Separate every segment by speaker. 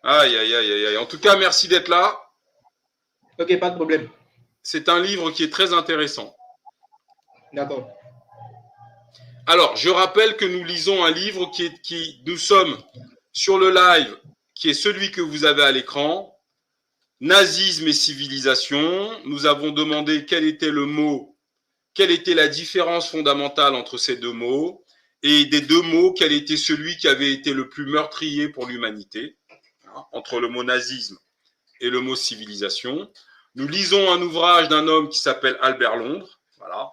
Speaker 1: Aïe, aïe, aïe, aïe, aïe. En tout cas, merci d'être là.
Speaker 2: Ok, pas de problème.
Speaker 1: C'est un livre qui est très intéressant.
Speaker 2: D'accord.
Speaker 1: Alors, je rappelle que nous lisons un livre nous sommes sur le live, qui est celui que vous avez à l'écran, Nazisme et civilisation. Nous avons demandé quel était le mot, quelle était la différence fondamentale entre ces deux mots, et des deux mots, quel était celui qui avait été le plus meurtrier pour l'humanité, entre le mot nazisme et le mot civilisation. Nous lisons un ouvrage d'un homme qui s'appelle Albert Londres, voilà,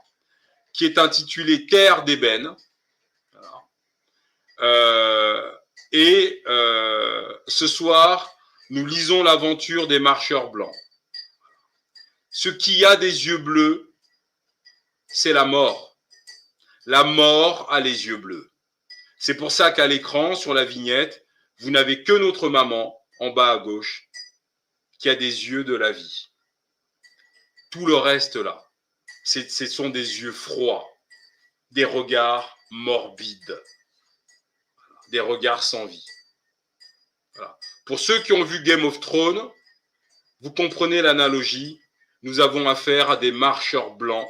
Speaker 1: qui est intitulé Terre d'ébène. Voilà. Ce soir, nous lisons l'aventure des marcheurs blancs. Ce qui a des yeux bleus, c'est la mort. La mort a les yeux bleus. C'est pour ça qu'à l'écran, sur la vignette, vous n'avez que notre maman, en bas à gauche, qui a des yeux de la vie. Tout le reste là, ce sont des yeux froids, des regards morbides, des regards sans vie. Voilà. Pour ceux qui ont vu Game of Thrones, vous comprenez l'analogie. Nous avons affaire à des marcheurs blancs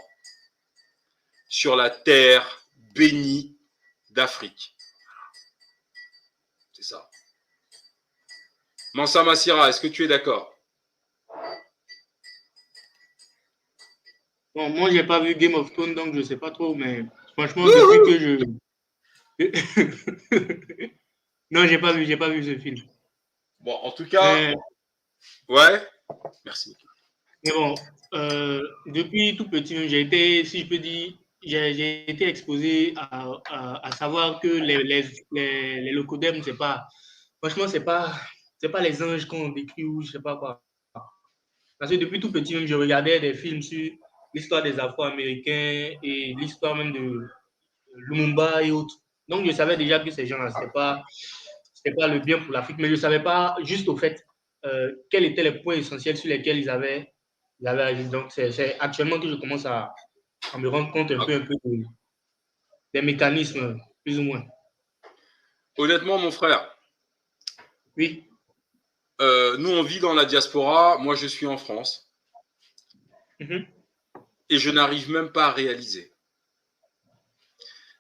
Speaker 1: sur la terre bénie d'Afrique. C'est ça. Mansa Massira, est-ce que tu es d'accord?
Speaker 2: Bon, moi, j'ai pas vu Game of Thrones, donc je sais pas trop, mais franchement, depuis que je. Non, j'ai pas vu ce film.
Speaker 1: Bon, en tout cas,
Speaker 2: Mais,
Speaker 1: ouais. Merci.
Speaker 2: mais bon, depuis tout petit, j'ai été, si je peux dire, j'ai été exposé à savoir que les locodèmes, c'est pas. Franchement, c'est pas les anges qu'on décrit ou je sais pas quoi. Parce que depuis tout petit, même, je regardais des films sur l'histoire des Afro-Américains et l'histoire même de Lumumba et autres. Donc, je savais déjà que ces gens-là, c'était pas le bien pour l'Afrique, mais je ne savais pas juste au fait quels étaient les points essentiels sur lesquels ils avaient agi. Donc, c'est actuellement que je commence à me rendre compte un peu des mécanismes, plus ou moins.
Speaker 1: Honnêtement, mon frère,
Speaker 2: Oui.
Speaker 1: nous on vit dans la diaspora, moi je suis en France,
Speaker 2: Mhm.
Speaker 1: et je n'arrive même pas à réaliser.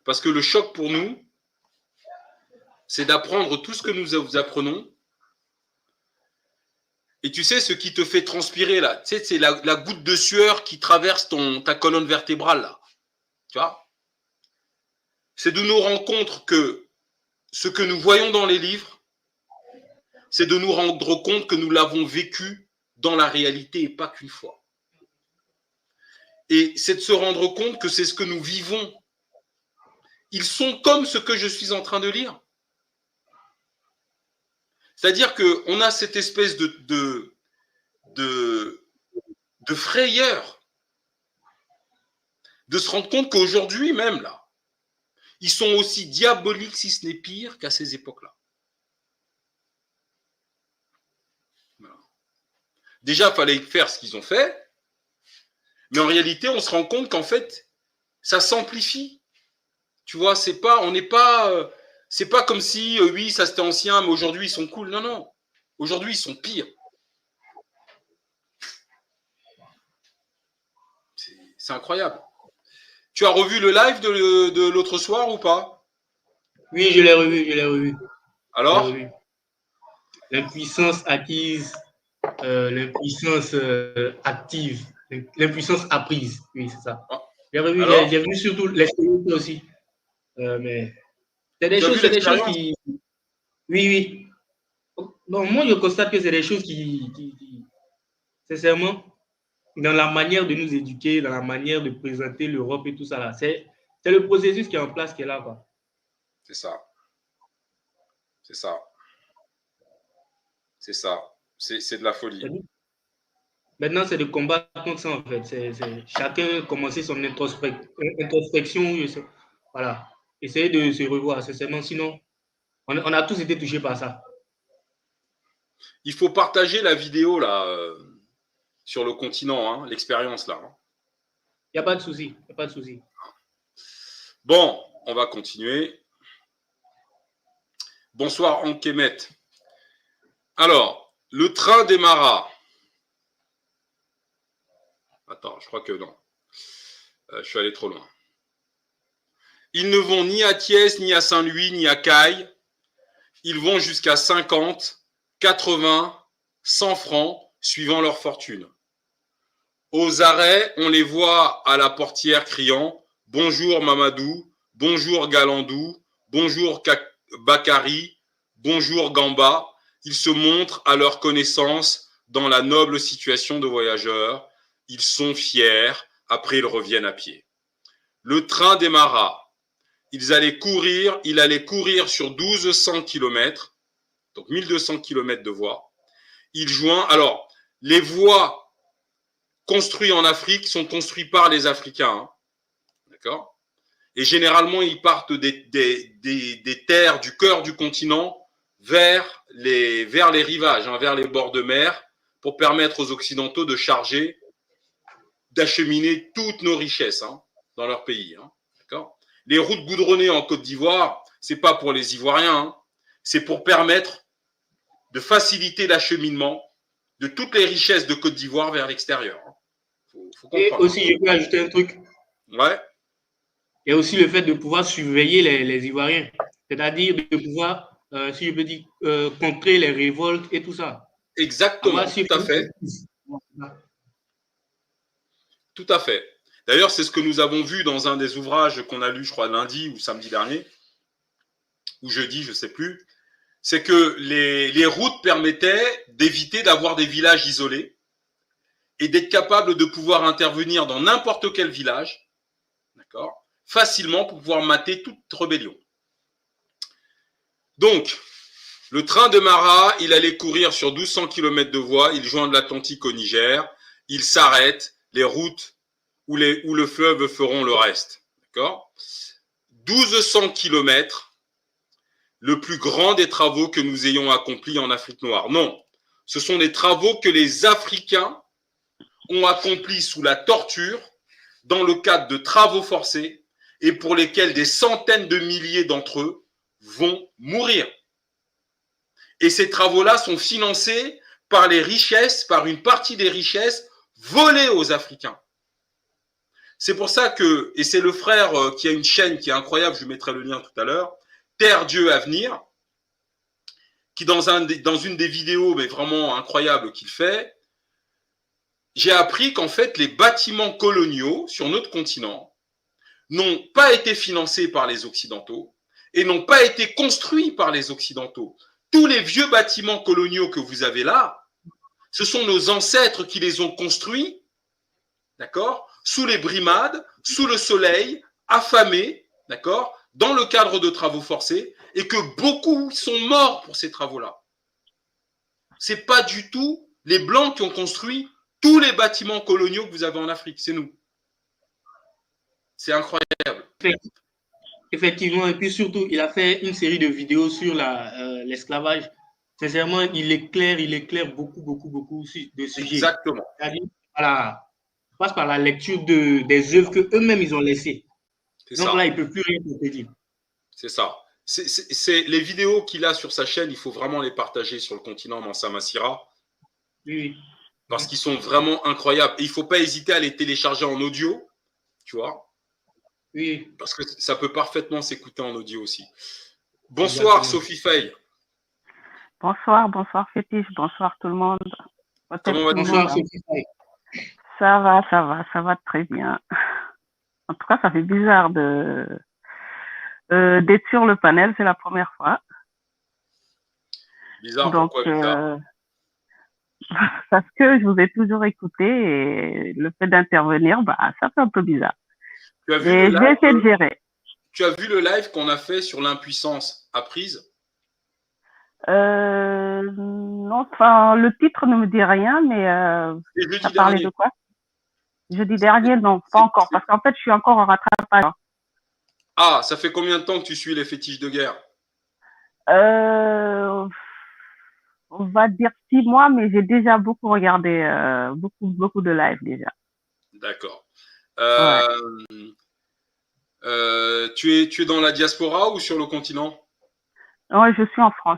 Speaker 1: Parce que le choc pour nous, c'est d'apprendre tout ce que nous apprenons. Et tu sais, ce qui te fait transpirer là, tu sais, c'est la goutte de sueur qui traverse ta colonne vertébrale là. Tu vois? C'est de nous rendre compte que ce que nous voyons dans les livres, c'est de nous rendre compte que nous l'avons vécu dans la réalité et pas qu'une fois. Et c'est de se rendre compte que c'est ce que nous vivons. Ils sont comme ce que je suis en train de lire. C'est-à-dire qu'on a cette espèce de, de frayeur, de se rendre compte qu'aujourd'hui même, là, ils sont aussi diaboliques, si ce n'est pire, qu'à ces époques-là. Voilà. Déjà, il fallait faire ce qu'ils ont fait, mais en réalité, on se rend compte qu'en fait, ça s'amplifie. Tu vois, on n'est pas, c'est pas comme si, oui, ça c'était ancien, mais aujourd'hui ils sont cool. Non, non. Aujourd'hui, ils sont pires. C'est incroyable. Tu as revu le live de l'autre soir ou pas?
Speaker 2: Oui, je l'ai revu, je l'ai revu, je l'ai
Speaker 1: Alors?
Speaker 2: revu. L'impuissance acquise, l'impuissance active, l'impuissance apprise. Oui, c'est ça.
Speaker 1: Ah,
Speaker 2: J'ai revu,
Speaker 1: alors?
Speaker 2: j'ai vu surtout l'expérience aussi. Mais
Speaker 1: Tu as vu
Speaker 2: c'est des choses
Speaker 1: l'expérience?
Speaker 2: qui. Oui, oui. Non, moi, je constate que c'est des choses sincèrement, dans la manière de nous éduquer, dans la manière de présenter l'Europe et tout ça, là, c'est le processus qui est en place qui est là, quoi.
Speaker 1: C'est ça. C'est ça. C'est ça. C'est de la folie.
Speaker 2: Maintenant, c'est de combattre contre ça, en fait. Chacun commencer son introspection. Voilà. Essayer de se revoir, sincèrement. Sinon, on a tous été touchés par ça.
Speaker 1: Il faut partager la vidéo là sur le continent, hein, l'expérience là. Hein.
Speaker 2: Il n'y a pas de souci. Il n'y a pas de souci.
Speaker 1: Bon, on va continuer. Bonsoir Ankemet. Alors, le train démarra. Attends, je crois que non. Je suis allé trop loin. Ils ne vont ni à Thiès, ni à Saint-Louis, ni à Caille. Ils vont jusqu'à 50, 80, 100 francs, suivant leur fortune. Aux arrêts, on les voit à la portière criant « Bonjour Mamadou, bonjour Galandou, bonjour Bakary, bonjour Gamba ». Ils se montrent à leur connaissance dans la noble situation de voyageurs. Ils sont fiers, après ils reviennent à pied. Le train démarra. Il allait courir sur 1200 km, donc 1200 km de voies. Il joint, alors, les voies construites en Afrique sont construites par les Africains, hein, d'accord? Et généralement, ils partent des terres du cœur du continent vers les rivages, hein, vers les bords de mer, pour permettre aux Occidentaux de charger, d'acheminer toutes nos richesses, hein, dans leur pays, hein, d'accord? Les routes goudronnées en Côte d'Ivoire, c'est pas pour les Ivoiriens, hein, c'est pour permettre de faciliter l'acheminement de toutes les richesses de Côte d'Ivoire vers l'extérieur.
Speaker 2: Faut comprendre. Et aussi, je peux ajouter un truc.
Speaker 1: Ouais.
Speaker 2: Il y a aussi le fait de pouvoir surveiller les Ivoiriens, c'est-à-dire de pouvoir, si je peux dire, contrer les révoltes et tout ça.
Speaker 1: Exactement, tout à fait. Tout à fait. D'ailleurs, c'est ce que nous avons vu dans un des ouvrages qu'on a lu, je crois, lundi ou samedi dernier, ou jeudi, je ne sais plus. C'est que les routes permettaient d'éviter d'avoir des villages isolés et d'être capable de pouvoir intervenir dans n'importe quel village, d'accord, facilement pour pouvoir mater toute rébellion. Donc, le train de Mara, il allait courir sur 1200 km de voie, il joint de l'Atlantique au Niger, il s'arrête, les routes ou le fleuve feront le reste. D'accord ? 1200 km, le plus grand des travaux que nous ayons accomplis en Afrique noire. Non, ce sont des travaux que les Africains ont accomplis sous la torture, dans le cadre de travaux forcés, et pour lesquels des centaines de milliers d'entre eux vont mourir. Et ces travaux-là sont financés par les richesses, par une partie des richesses volées aux Africains. C'est pour ça que, et c'est le frère qui a une chaîne qui est incroyable, je lui mettrai le lien tout à l'heure, Terre, Dieu, Avenir, qui dans une des vidéos, mais vraiment incroyable qu'il fait, j'ai appris qu'en fait, les bâtiments coloniaux sur notre continent n'ont pas été financés par les Occidentaux et n'ont pas été construits par les Occidentaux. Tous les vieux bâtiments coloniaux que vous avez là, ce sont nos ancêtres qui les ont construits, d'accord, sous les brimades, sous le soleil, affamés, d'accord, dans le cadre de travaux forcés, et que beaucoup sont morts pour ces travaux-là. C'est pas du tout les Blancs qui ont construit tous les bâtiments coloniaux que vous avez en Afrique, c'est nous. C'est incroyable.
Speaker 2: Effectivement, et puis surtout, il a fait une série de vidéos sur l'esclavage. Sincèrement, il éclaire beaucoup de sujets.
Speaker 1: Exactement.
Speaker 2: Voilà, passe par la lecture des œuvres qu'eux-mêmes ils ont laissées. Donc
Speaker 1: ça.
Speaker 2: là, il ne peut plus rien te dire.
Speaker 1: C'est ça. C'est les vidéos qu'il a sur sa chaîne, il faut vraiment les partager sur le continent Mansa Massira.
Speaker 2: Oui.
Speaker 1: Parce qu'ils sont vraiment incroyables. Et il ne faut pas hésiter à les télécharger en audio, tu vois.
Speaker 2: Oui.
Speaker 1: Parce que ça peut parfaitement s'écouter en audio aussi. Bonsoir, exactement. Sophie Fay.
Speaker 3: Bonsoir Fétiche, bonsoir tout le monde.
Speaker 1: Comment vas-tu?
Speaker 2: Bonsoir Sophie Fay.
Speaker 3: Ça va très bien. En tout cas, ça fait bizarre d'être sur le panel, c'est la première fois.
Speaker 1: Bizarre, donc, pourquoi bizarre?
Speaker 3: Parce que je vous ai toujours écouté et le fait d'intervenir, ça fait un peu bizarre.
Speaker 1: Tu as vu le live,
Speaker 3: je vais essayer de gérer.
Speaker 1: Tu as vu le live qu'on a fait sur l'impuissance apprise?
Speaker 3: Non, enfin, le titre ne me dit rien, mais ça parlait de quoi? Jeudi dernier, non, pas encore, parce qu'en fait, je suis encore en rattrapage.
Speaker 1: Ah, ça fait combien de temps que tu suis les fétiches de guerre?
Speaker 3: On va dire 6 mois, mais j'ai déjà beaucoup regardé, beaucoup de live déjà.
Speaker 1: D'accord.
Speaker 3: Ouais.
Speaker 1: Tu es dans la diaspora ou sur le continent?
Speaker 3: Ouais, je suis en France.